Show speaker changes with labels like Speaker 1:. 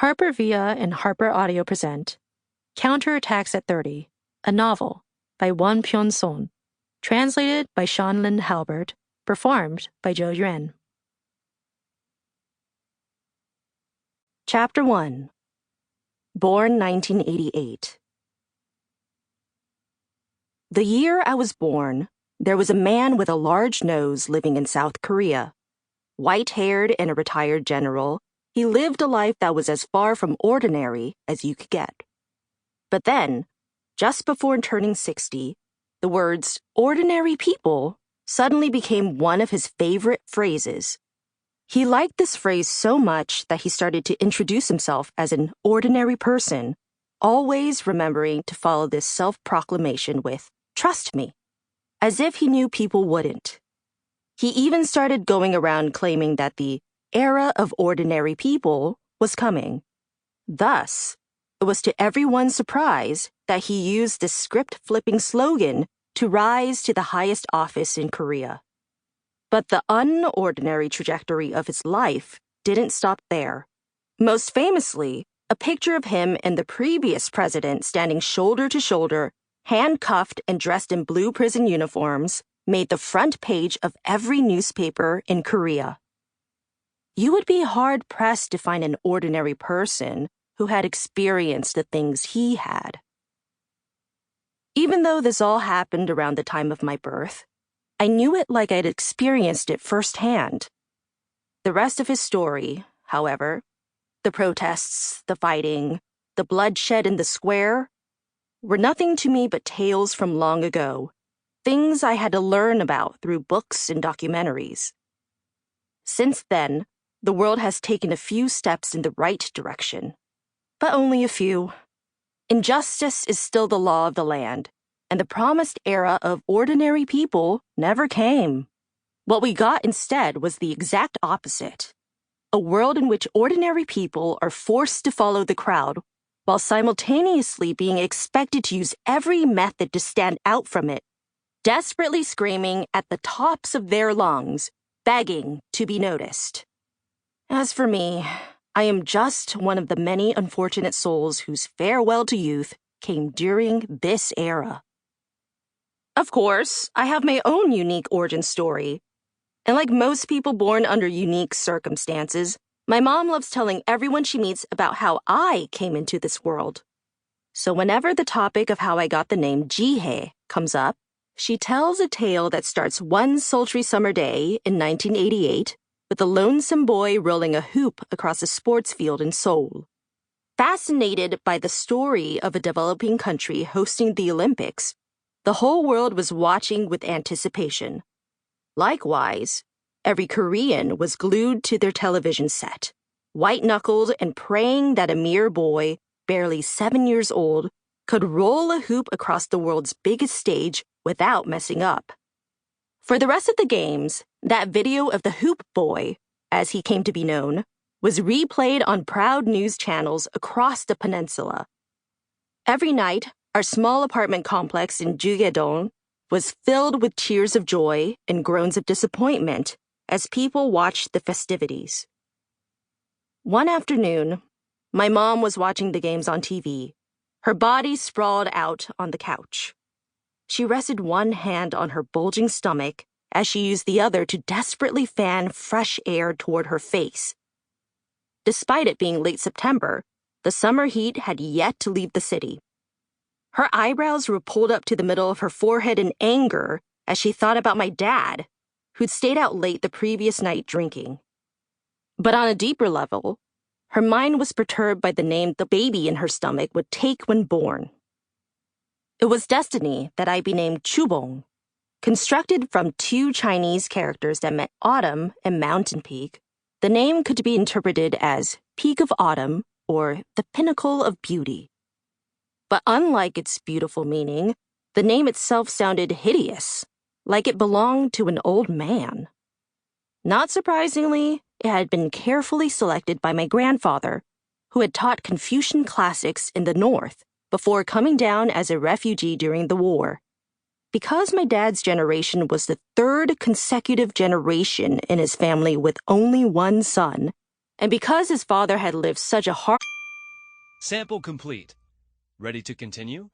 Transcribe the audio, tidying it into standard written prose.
Speaker 1: HarperVia and HarperAudio present Counterattacks at 30, a novel by Won-Pyung Sohn, translated by Sean Lynn Halbert, performed by Zhou Yuan. Chapter 1. Born 1988. The year I was born, there was a man with a large nose living in South Korea. White-haired and a retired general, he lived a life that was as far from ordinary as you could get. But then, just before turning 60, the words ordinary people suddenly became one of his favorite phrases. He liked this phrase so much that he started to introduce himself as an ordinary person, always remembering to follow this self-proclamation with, "Trust me," as if he knew people wouldn't. He even started going around claiming that the era of ordinary people was coming. Thus, it was to everyone's surprise that he used this script-flipping slogan to rise to the highest office in Korea. But the unordinary trajectory of his life didn't stop there. Most famously, a picture of him and the previous president standing shoulder to shoulder, handcuffed and dressed in blue prison uniforms, made the front page of every newspaper in Korea. You would be hard-pressed to find an ordinary person who had experienced the things he had. Even though this all happened around the time of my birth, I knew it like I'd experienced it firsthand. The rest of his story, however, the protests, the fighting, the bloodshed in the square, were nothing to me but tales from long ago, things I had to learn about through books and documentaries. Since then, the world has taken a few steps in the right direction, but only a few. Injustice is still the law of the land, and the promised era of ordinary people never came. What we got instead was the exact opposite. A world in which ordinary people are forced to follow the crowd while simultaneously being expected to use every method to stand out from it, desperately screaming at the tops of their lungs, begging to be noticed. As for me, I am just one of the many unfortunate souls whose farewell to youth came during this era. Of course, I have my own unique origin story. And like most people born under unique circumstances, my mom loves telling everyone she meets about how I came into this world. So whenever the topic of how I got the name Jihye comes up, she tells a tale that starts one sultry summer day in 1988 with a lonesome boy rolling a hoop across a sports field in Seoul. Fascinated by the story of a developing country hosting the Olympics, the whole world was watching with anticipation. Likewise, every Korean was glued to their television set, white-knuckled and praying that a mere boy, barely 7 years old, could roll a hoop across the world's biggest stage without messing up. For the rest of the games, that video of the hoop boy, as he came to be known, was replayed on proud news channels across the peninsula. Every night, our small apartment complex in Jihye was filled with cheers of joy and groans of disappointment as people watched the festivities. One afternoon, my mom was watching the games on TV, her body sprawled out on the couch. She rested one hand on her bulging stomach as she used the other to desperately fan fresh air toward her face. Despite it being late September, the summer heat had yet to leave the city. Her eyebrows were pulled up to the middle of her forehead in anger as she thought about my dad, who'd stayed out late the previous night drinking. But on a deeper level, her mind was perturbed by the name the baby in her stomach would take when born. It was destiny that I be named Chubong. Constructed from two Chinese characters that meant autumn and mountain peak, the name could be interpreted as Peak of Autumn or the Pinnacle of Beauty. But unlike its beautiful meaning, the name itself sounded hideous, like it belonged to an old man. Not surprisingly, it had been carefully selected by my grandfather, who had taught Confucian classics in the North before coming down as a refugee during the war. Because my dad's generation was the third consecutive generation in his family with only one son, and because his father had lived such a hard
Speaker 2: Sample complete. Ready to continue?